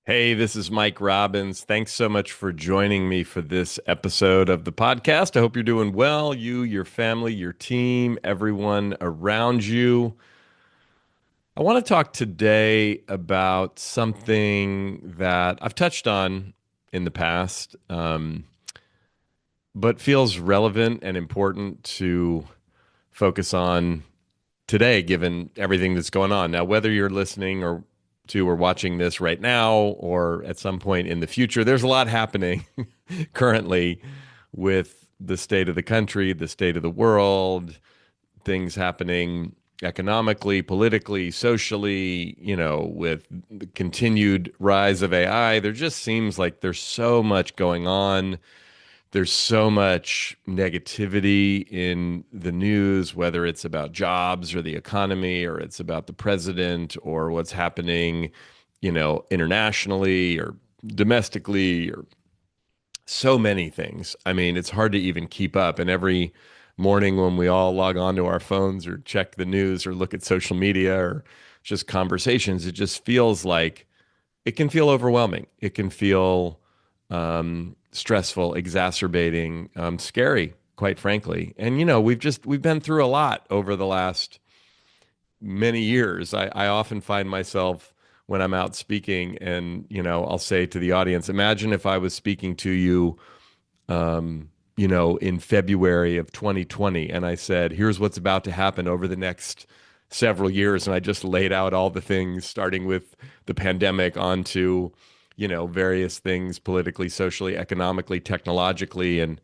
Hey, this is Mike Robbins. Thanks so much for joining me for this episode of the podcast. I hope you're doing well, you, your family, your team, everyone around you. I want to talk today about something that I've touched on in the past, but feels relevant and important to focus on today, given everything that's going on. Now, whether you're listening or watching this right now or at some point in the future, there's a lot happening currently with the state of the country, the state of the world, things happening economically, politically, socially, with the continued rise of AI. There just seems like there's so much going on. There's so much negativity in the news, whether it's about jobs or the economy, or it's about the president or what's happening, internationally or domestically, or so many things. I mean, it's hard to even keep up. And every morning when we all log onto our phones or check the news or look at social media or just conversations, it just feels like it can feel overwhelming. It can feel stressful, exacerbating, scary, quite frankly. And we've been through a lot over the last many years. I often find myself when I'm out speaking, and I'll say to the audience, imagine if I was speaking to you, in February of 2020, and I said, here's what's about to happen over the next several years. And I just laid out all the things, starting with the pandemic onto, various things politically, socially, economically, technologically. And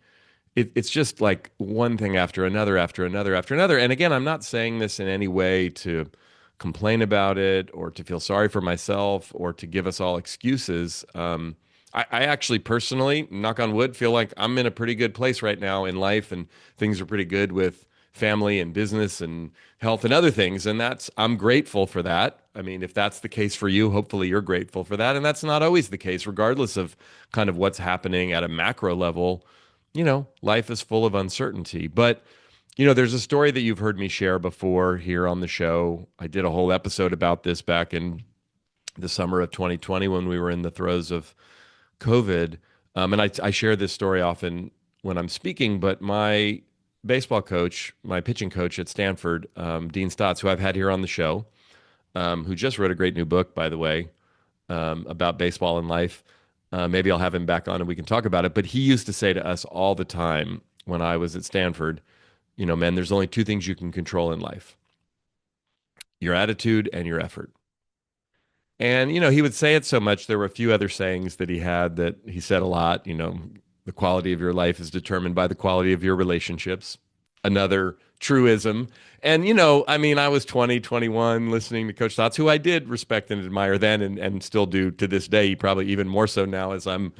it's just like one thing after another, after another, after another. And again, I'm not saying this in any way to complain about it or to feel sorry for myself or to give us all excuses. I actually personally, knock on wood, feel like I'm in a pretty good place right now in life, and things are pretty good with family and business and health and other things. And I'm grateful for that. I mean, if that's the case for you, hopefully you're grateful for that. And that's not always the case, regardless of kind of what's happening at a macro level. Life is full of uncertainty. But, there's a story that you've heard me share before here on the show. I did a whole episode about this back in the summer of 2020 when we were in the throes of COVID. And I share this story often when I'm speaking, but my baseball coach, my pitching coach at Stanford, Dean Stotts, who I've had here on the show, who just wrote a great new book, by the way, about baseball and life. Maybe I'll have him back on and we can talk about it. But he used to say to us all the time when I was at Stanford, man, there's only two things you can control in life: your attitude and your effort. And, he would say it so much. There were a few other sayings that he had that he said a lot. The quality of your life is determined by the quality of your relationships. Another truism. And, I mean, I was 20, 21, listening to Coach Stotts, who I did respect and admire then and still do to this day, probably even more so now as I'm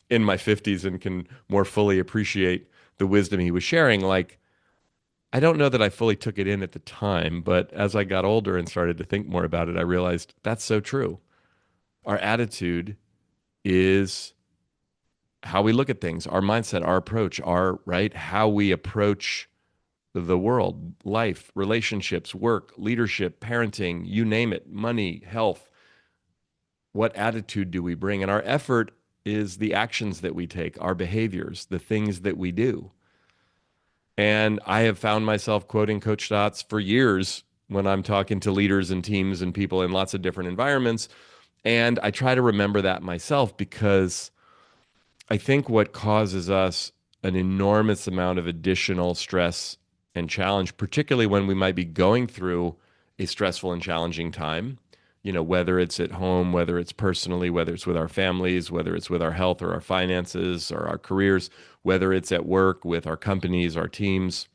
in my 50s and can more fully appreciate the wisdom he was sharing. Like, I don't know that I fully took it in at the time, but as I got older and started to think more about it, I realized that's so true. Our attitude is how we look at things, our mindset, our approach, our right, how we approach the world, life, relationships, work, leadership, parenting, you name it, money, health. What attitude do we bring? And our effort is the actions that we take, our behaviors, the things that we do. And I have found myself quoting Coach Stotts for years when I'm talking to leaders and teams and people in lots of different environments. And I try to remember that myself, because I think what causes us an enormous amount of additional stress and challenge, particularly when we might be going through a stressful and challenging time, whether it's at home, whether it's personally, whether it's with our families, whether it's with our health or our finances or our careers, whether it's at work with our companies, our teams,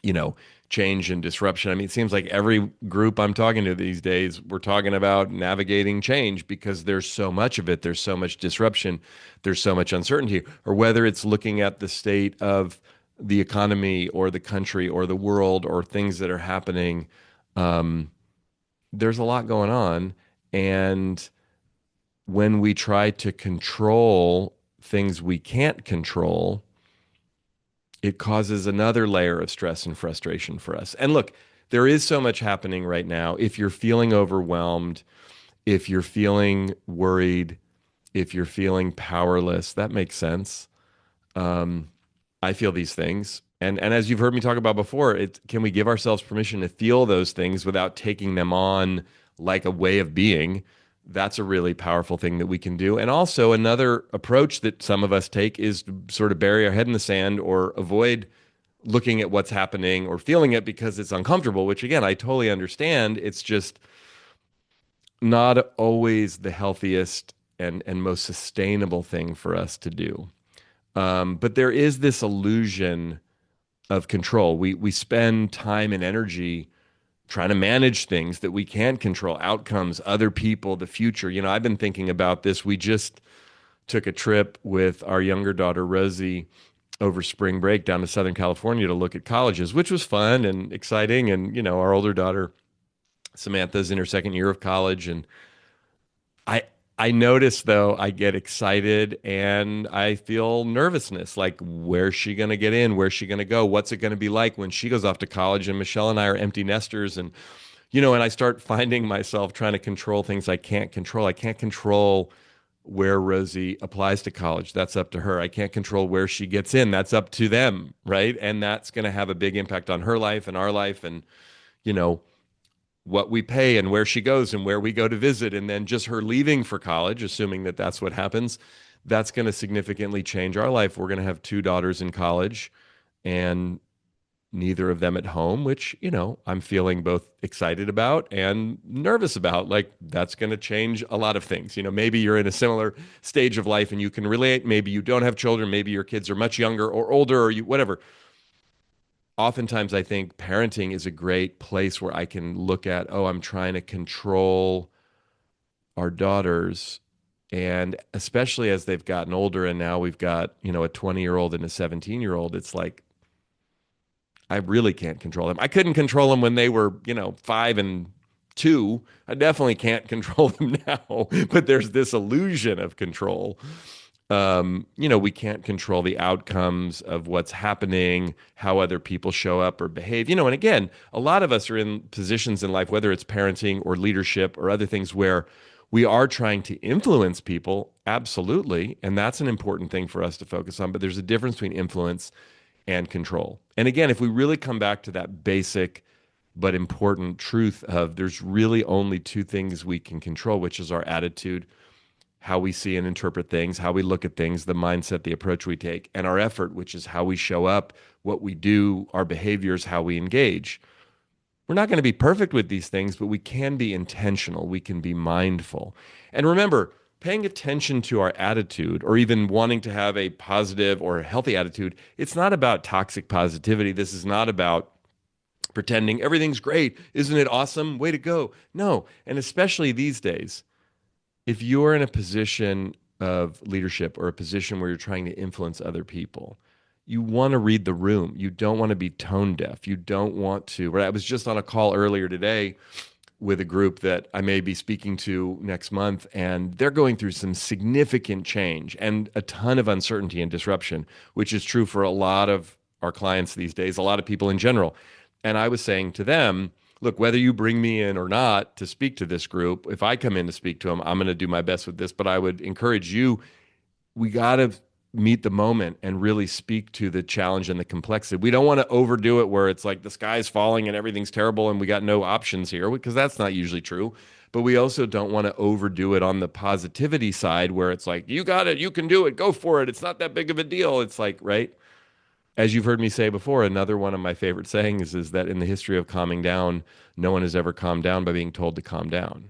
you know, change and disruption. I mean, it seems like every group I'm talking to these days, we're talking about navigating change because there's so much of it. There's so much disruption. There's so much uncertainty. Or whether it's looking at the state of the economy or the country or the world or things that are happening. There's a lot going on. And when we try to control things we can't control, it causes another layer of stress and frustration for us. And look, there is so much happening right now. If you're feeling overwhelmed, If you're feeling worried, if you're feeling powerless, that makes sense. Um, I feel these things. And as you've heard me talk about before, it can we give ourselves permission to feel those things without taking them on like a way of being? That's a really powerful thing that we can do. And also another approach that some of us take is to sort of bury our head in the sand or avoid looking at what's happening or feeling it because it's uncomfortable, which again, I totally understand. It's just not always the healthiest and most sustainable thing for us to do. But there is this illusion of control. We spend time and energy trying to manage things that we can't control, outcomes, other people, the future. I've been thinking about this. We just took a trip with our younger daughter Rosie over spring break down to Southern California to look at colleges, which was fun and exciting. And our older daughter Samantha's in her second year of college, and I I notice though I get excited and I feel nervousness. Like, where's she going to get in? Where's she going to go? What's it going to be like when she goes off to college? And Michelle and I are empty nesters, and and I start finding myself trying to control things I can't control. I can't control where Rosie applies to college. That's up to her. I can't control where she gets in. That's up to them, right? And that's going to have a big impact on her life and our life, and you know what we pay and where she goes and where we go to visit. And then just her leaving for college, assuming that that's what happens, that's going to significantly change our life. We're going to have two daughters in college and neither of them at home, which, I'm feeling both excited about and nervous about. Like, that's going to change a lot of things. Maybe you're in a similar stage of life and you can relate. Maybe you don't have children. Maybe your kids are much younger or older or whatever. Oftentimes I think parenting is a great place where I can look at, oh, I'm trying to control our daughters. And especially as they've gotten older, and now we've got, a 20-year-old and a 17-year-old, it's like, I really can't control them. I couldn't control them when they were, 5 and 2. I definitely can't control them now, but there's this illusion of control. We can't control the outcomes of what's happening, how other people show up or behave. And again, a lot of us are in positions in life, whether it's parenting or leadership or other things, where we are trying to influence people, absolutely. And that's an important thing for us to focus on. But there's a difference between influence and control. And again, if we really come back to that basic but important truth of there's really only two things we can control, which is our attitude, how we see and interpret things, how we look at things, the mindset, the approach we take, and our effort, which is how we show up, what we do, our behaviors, how we engage. We're not going to be perfect with these things, but we can be intentional. We can be mindful. And remember, paying attention to our attitude or even wanting to have a positive or a healthy attitude, it's not about toxic positivity. This is not about pretending everything's great. Isn't it awesome? Way to go. No. And especially these days, if you're in a position of leadership or a position where you're trying to influence other people, you want to read the room. You don't want to be tone deaf. You don't want to. Right? I was just on a call earlier today with a group that I may be speaking to next month, and they're going through some significant change and a ton of uncertainty and disruption, which is true for a lot of our clients these days, a lot of people in general. And I was saying to them, look, whether you bring me in or not to speak to this group, if I come in to speak to them, I'm going to do my best with this. But I would encourage you, we got to meet the moment and really speak to the challenge and the complexity. We don't want to overdo it where it's like the sky's falling and everything's terrible and we got no options here, because that's not usually true. But we also don't want to overdo it on the positivity side where it's like, you got it, you can do it, go for it. It's not that big of a deal. It's like, right? As you've heard me say before, another one of my favorite sayings is that in the history of calming down, no one has ever calmed down by being told to calm down.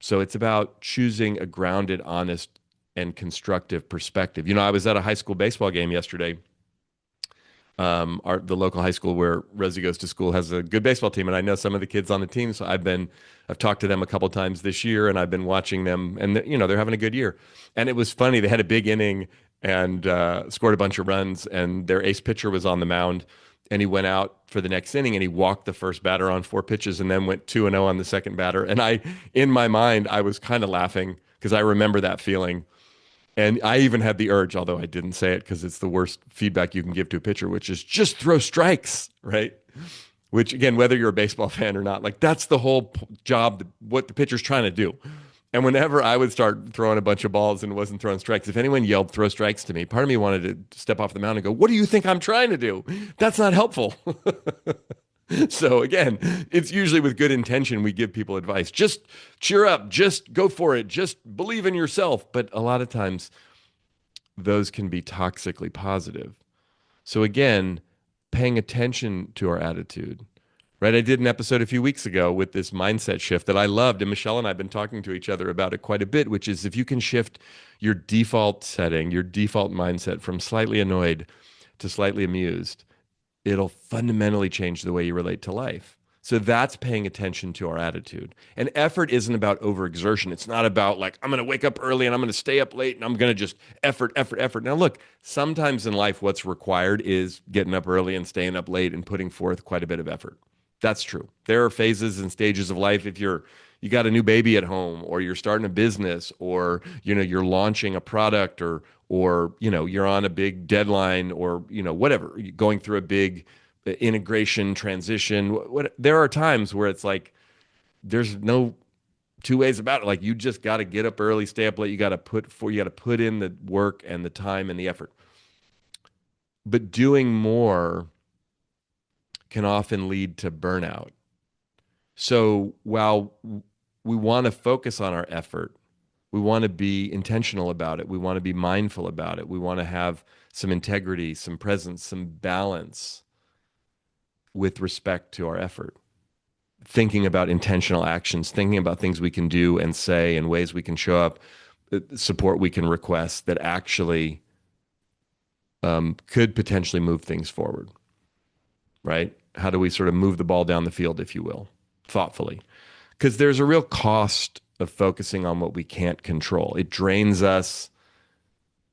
So it's about choosing a grounded, honest, and constructive perspective. I was at a high school baseball game yesterday. The local high school where Rosie goes to school has a good baseball team, and I know some of the kids on the team. So I've talked to them a couple times this year, and I've been watching them, and they're having a good year. And it was funny. They had a big inning and scored a bunch of runs, and their ace pitcher was on the mound, and he went out for the next inning and he walked the first batter on 4 pitches and then went 2-0 on the second batter. And in my mind, I was kind of laughing because I remember that feeling. And I even had the urge, although I didn't say it because it's the worst feedback you can give to a pitcher, which is just throw strikes, right? which again, whether you're a baseball fan or not, like that's the whole job, what the pitcher's trying to do. And whenever I would start throwing a bunch of balls and wasn't throwing strikes, if anyone yelled throw strikes to me, part of me wanted to step off the mound and go, "What do you think I'm trying to do? That's not helpful." So again, it's usually with good intention we give people advice. Just cheer up, just go for it, just believe in yourself. But a lot of times those can be toxically positive. So again, paying attention to our attitude, right? I did an episode a few weeks ago with this mindset shift that I loved, and Michelle and I have been talking to each other about it quite a bit, which is if you can shift your default setting, your default mindset from slightly annoyed to slightly amused, it'll fundamentally change the way you relate to life. So that's paying attention to our attitude. And effort isn't about overexertion. It's not about like, I'm going to wake up early and I'm going to stay up late and I'm going to just effort, effort, effort. Now, look, sometimes in life, what's required is getting up early and staying up late and putting forth quite a bit of effort. That's true. There are phases and stages of life. If you got a new baby at home, or you're starting a business, or you're launching a product, or you're on a big deadline, or whatever, you're going through a big integration transition. There are times where it's like there's no two ways about it. Like you just got to get up early, stay up late. You got to put in the work and the time and the effort. But doing more can often lead to burnout. So while we want to focus on our effort, we want to be intentional about it. We want to be mindful about it. We want to have some integrity, some presence, some balance with respect to our effort. Thinking about intentional actions, thinking about things we can do and say and ways we can show up, support we can request that actually could potentially move things forward, right? How do we sort of move the ball down the field, if you will, thoughtfully? Because there's a real cost of focusing on what we can't control. It drains us,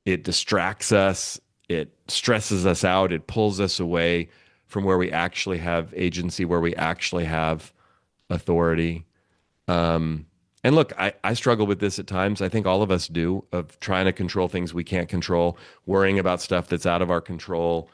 it distracts us, it stresses us out, it pulls us away from where we actually have agency, where we actually have authority. And look, I struggle with this at times. I think all of us do, of trying to control things we can't control, worrying about stuff that's out of our control,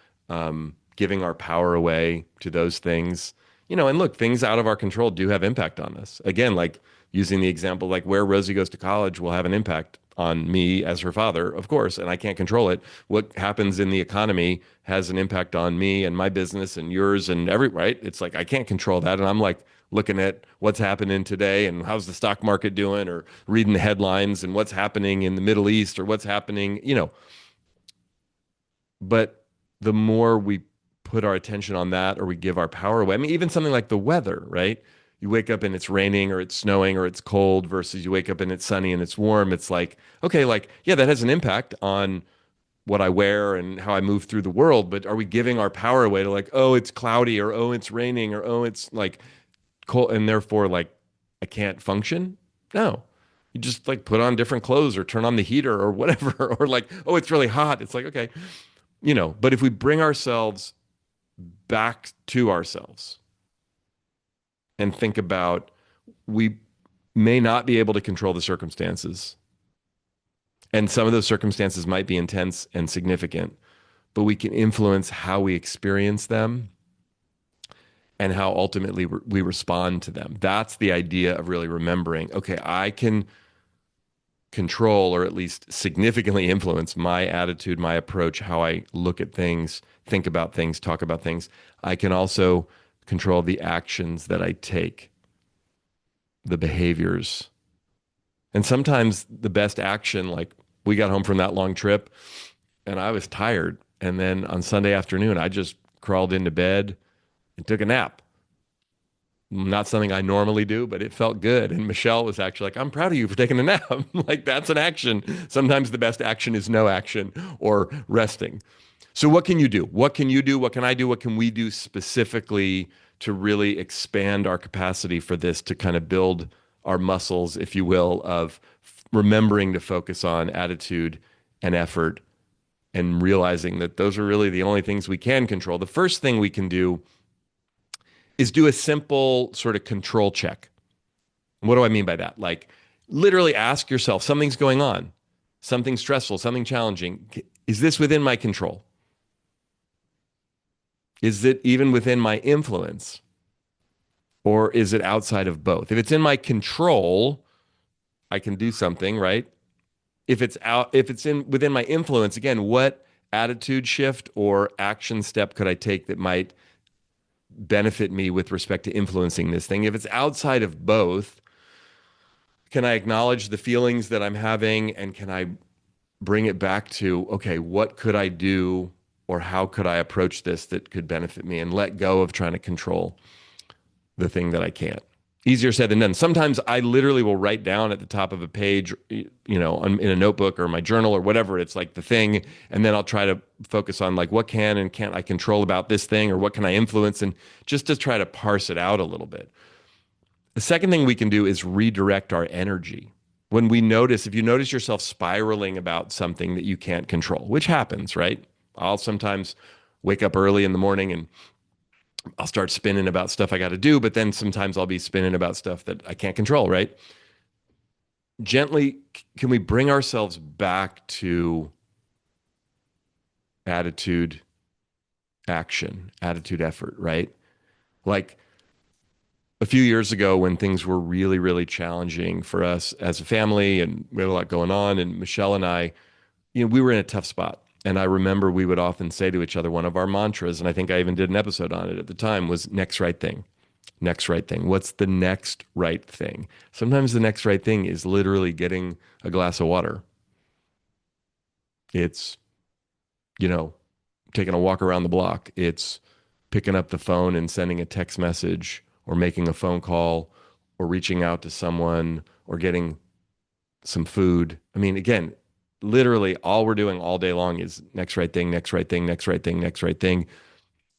giving our power away to those things. And look, things out of our control do have impact on us. Again, like using the example, like where Rosie goes to college will have an impact on me as her father, of course, and I can't control it. What happens in the economy has an impact on me and my business and yours and right? It's like I can't control that. And I'm like looking at what's happening today and how's the stock market doing, or reading the headlines and what's happening in the Middle East or what's happening. But the more we put our attention on that, or we give our power away, I mean, even something like the weather, right? You wake up and it's raining or it's snowing or it's cold, versus you wake up and it's sunny and it's warm. It's like, okay, like, yeah, that has an impact on what I wear and how I move through the world. But are we giving our power away to like, oh, it's cloudy, or oh, it's raining, or oh, it's like cold, and therefore like I can't function? No. You just like put on different clothes or turn on the heater or whatever, or like, oh, it's really hot. It's like, okay, but if we bring ourselves back to ourselves and think about, we may not be able to control the circumstances. And some of those circumstances might be intense and significant, but we can influence how we experience them and how ultimately we respond to them. That's the idea of really remembering, okay, I can control, or at least significantly influence, my attitude, my approach, how I look at things, think about things, talk about things. I can also control the actions that I take, the behaviors. And sometimes the best action, like we got home from that long trip and I was tired. And then on Sunday afternoon, I just crawled into bed and took a nap. Not something I normally do, but it felt good. And Michelle was actually like, I'm proud of you for taking a nap. Like, that's an action. Sometimes the best action is no action or resting. So what can you do? What can you do? What can I do? What can we do specifically to really expand our capacity for this, to kind of build our muscles, if you will, of remembering to focus on attitude and effort, and realizing that those are really the only things we can control? The first thing we can do is do a simple sort of control check. What do I mean by that? Like, literally ask yourself, something's going on, something stressful, something challenging. Is this within my control? Is it even within my influence? or is it outside of both? If it's in my control, I can do something, right? If it's in within my influence, again, what attitude shift or action step could I take that might benefit me with respect to influencing this thing? If it's outside of both, can I acknowledge the feelings that I'm having and can I bring it back to, okay, what could I do or how could I approach this that could benefit me and let go of trying to control the thing that I can't. Easier said than done. Sometimes I literally will write down at the top of a page, in a notebook or my journal or whatever. It's like the thing, and then I'll try to focus on like what can and can't I control about this thing, or what can I influence, and just to try to parse it out a little bit. The second thing we can do is redirect our energy. When we notice, if you notice yourself spiraling about something that you can't control, which happens, right? I'll sometimes wake up early in the morning and I'll start spinning about stuff I got to do, but then sometimes I'll be spinning about stuff that I can't control, right? Gently, can we bring ourselves back to attitude, action, attitude, effort, right? Like a few years ago when things were really, really challenging for us as a family and we had a lot going on, and Michelle and I, we were in a tough spot. And I remember we would often say to each other, one of our mantras, and I think I even did an episode on it at the time, was next right thing. Next right thing. What's the next right thing? Sometimes the next right thing is literally getting a glass of water. It's, you know, taking a walk around the block. It's picking up the phone and sending a text message or making a phone call or reaching out to someone or getting some food. I mean, again, literally all we're doing all day long is next right thing, next right thing, next right thing, next right thing.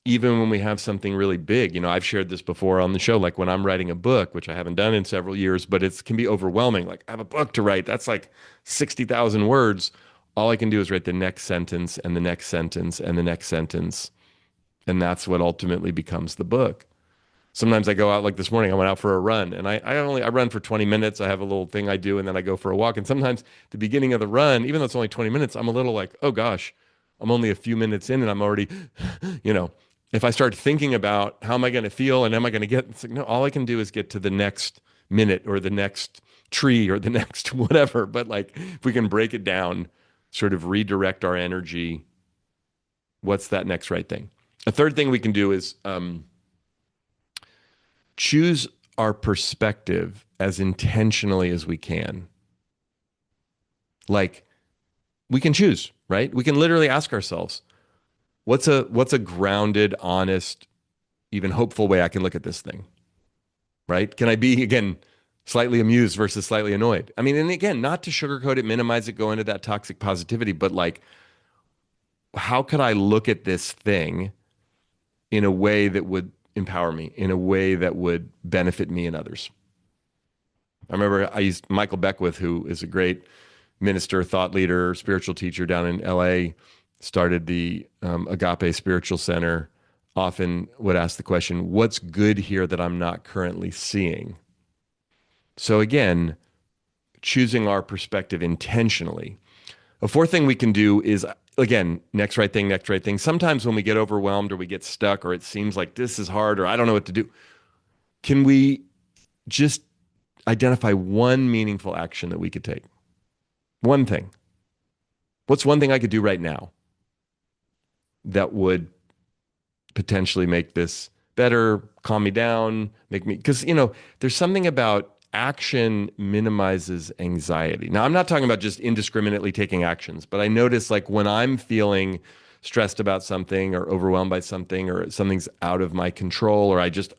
Even when we have something really big, I've shared this before on the show, like when I'm writing a book, which I haven't done in several years, but it can be overwhelming. Like I have a book to write. That's like 60,000 words. All I can do is write the next sentence and the next sentence and the next sentence. And that's what ultimately becomes the book. Sometimes I go out, like this morning, I went out for a run and I run for 20 minutes. I have a little thing I do and then I go for a walk. And sometimes the beginning of the run, even though it's only 20 minutes, I'm a little like, oh gosh, I'm only a few minutes in and I'm already, you know, if I start thinking about how am I going to feel and am I going to get, it's like, no, all I can do is get to the next minute or the next tree or the next whatever. But like, if we can break it down, sort of redirect our energy, what's that next right thing? A third thing we can do is, choose our perspective as intentionally as we can. Like we can choose, right? We can literally ask ourselves, what's a grounded, honest, even hopeful way I can look at this thing, right? Can I be again slightly amused versus slightly annoyed? I mean, and again, not to sugarcoat it, minimize it, go into that toxic positivity, but like how could I look at this thing in a way that would empower me, in a way that would benefit me and others? I remember I used Michael Beckwith, who is a great minister, thought leader, spiritual teacher down in LA, started the Agape Spiritual Center. Often would ask the question, what's good here that I'm not currently seeing? So again, choosing our perspective intentionally. A fourth thing we can do is, again, next right thing, next right thing. Sometimes when we get overwhelmed or we get stuck or it seems like this is hard or I don't know what to do, can we just identify one meaningful action that we could take? One thing. What's one thing I could do right now that would potentially make this better, calm me down, make me, because, there's something about action minimizes anxiety. Now, I'm not talking about just indiscriminately taking actions, but I notice like when I'm feeling stressed about something or overwhelmed by something or something's out of my control or I just,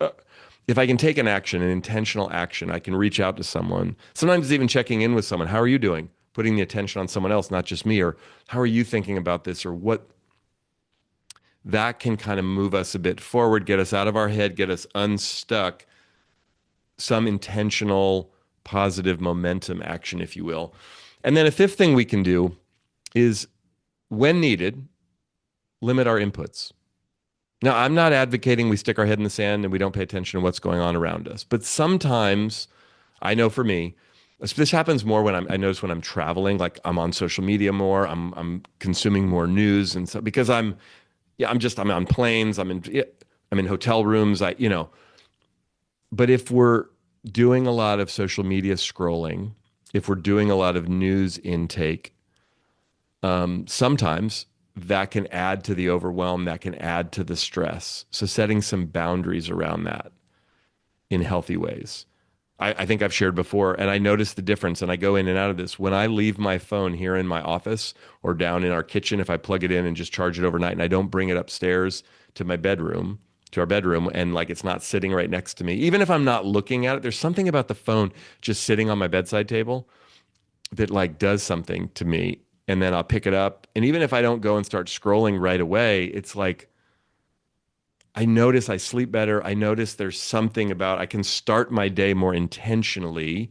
if I can take an action, an intentional action, I can reach out to someone. Sometimes it's even checking in with someone. How are you doing? Putting the attention on someone else, not just me. Or how are you thinking about this? Or what? That can kind of move us a bit forward, get us out of our head, get us unstuck. Some intentional, positive momentum action, if you will. And then a fifth thing we can do is, when needed, limit our inputs. Now, I'm not advocating we stick our head in the sand and we don't pay attention to what's going on around us. But sometimes, I know for me, this happens more when I notice when I'm traveling, like I'm on social media more, I'm consuming more news, and so because I'm on planes, I'm in hotel rooms, But if we're doing a lot of social media scrolling, if we're doing a lot of news intake, sometimes that can add to the overwhelm, that can add to the stress. So setting some boundaries around that in healthy ways. I think I've shared before, and I notice the difference, and I go in and out of this. When I leave my phone here in my office or down in our kitchen, if I plug it in and just charge it overnight, and I don't bring it upstairs to my bedroom, to our bedroom, and like it's not sitting right next to me, even if I'm not looking at it, there's something about the phone just sitting on my bedside table that like does something to me. And then I'll pick it up. And even if I don't go and start scrolling right away, it's like I notice I sleep better. I notice there's something about I can start my day more intentionally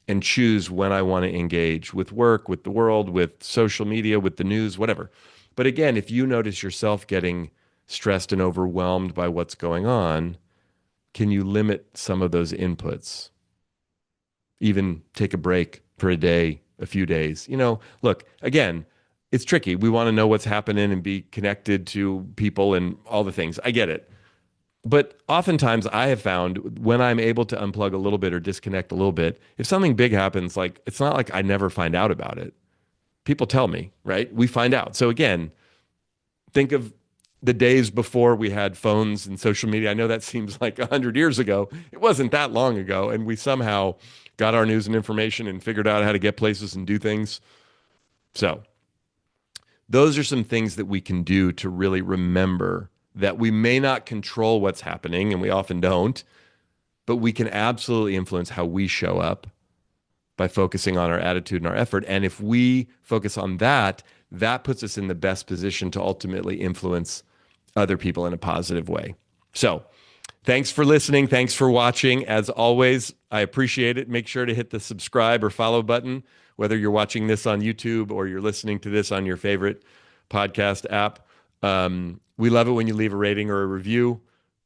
and choose when I want to engage with work, with the world, with social media, with the news, whatever. But again, if you notice yourself getting stressed and overwhelmed by what's going on, can you limit some of those inputs? Even take a break for a day, a few days. Look, again, it's tricky. We want to know what's happening and be connected to people and all the things. I get it. But oftentimes I have found when I'm able to unplug a little bit or disconnect a little bit, if something big happens, like it's not like I never find out about it. People tell me, right? We find out. So again, think of the days before we had phones and social media. I know that seems like 100 years ago. It wasn't that long ago. And we somehow got our news and information and figured out how to get places and do things. So those are some things that we can do to really remember that we may not control what's happening, and we often don't, but we can absolutely influence how we show up by focusing on our attitude and our effort. And if we focus on that, that puts us in the best position to ultimately influence other people in a positive way. So, thanks for listening. Thanks for watching. As always, I appreciate it. Make sure to hit the subscribe or follow button, whether you're watching this on YouTube or you're listening to this on your favorite podcast app. We love it when you leave a rating or a review.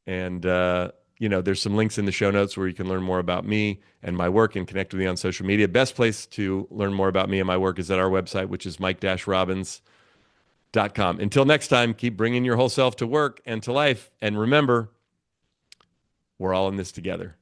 And, there's some links in the show notes where you can learn more about me and my work and connect with me on social media. Best place to learn more about me and my work is at our website, which is mike-robbins.com. Until next time, keep bringing your whole self to work and to life. And remember, we're all in this together.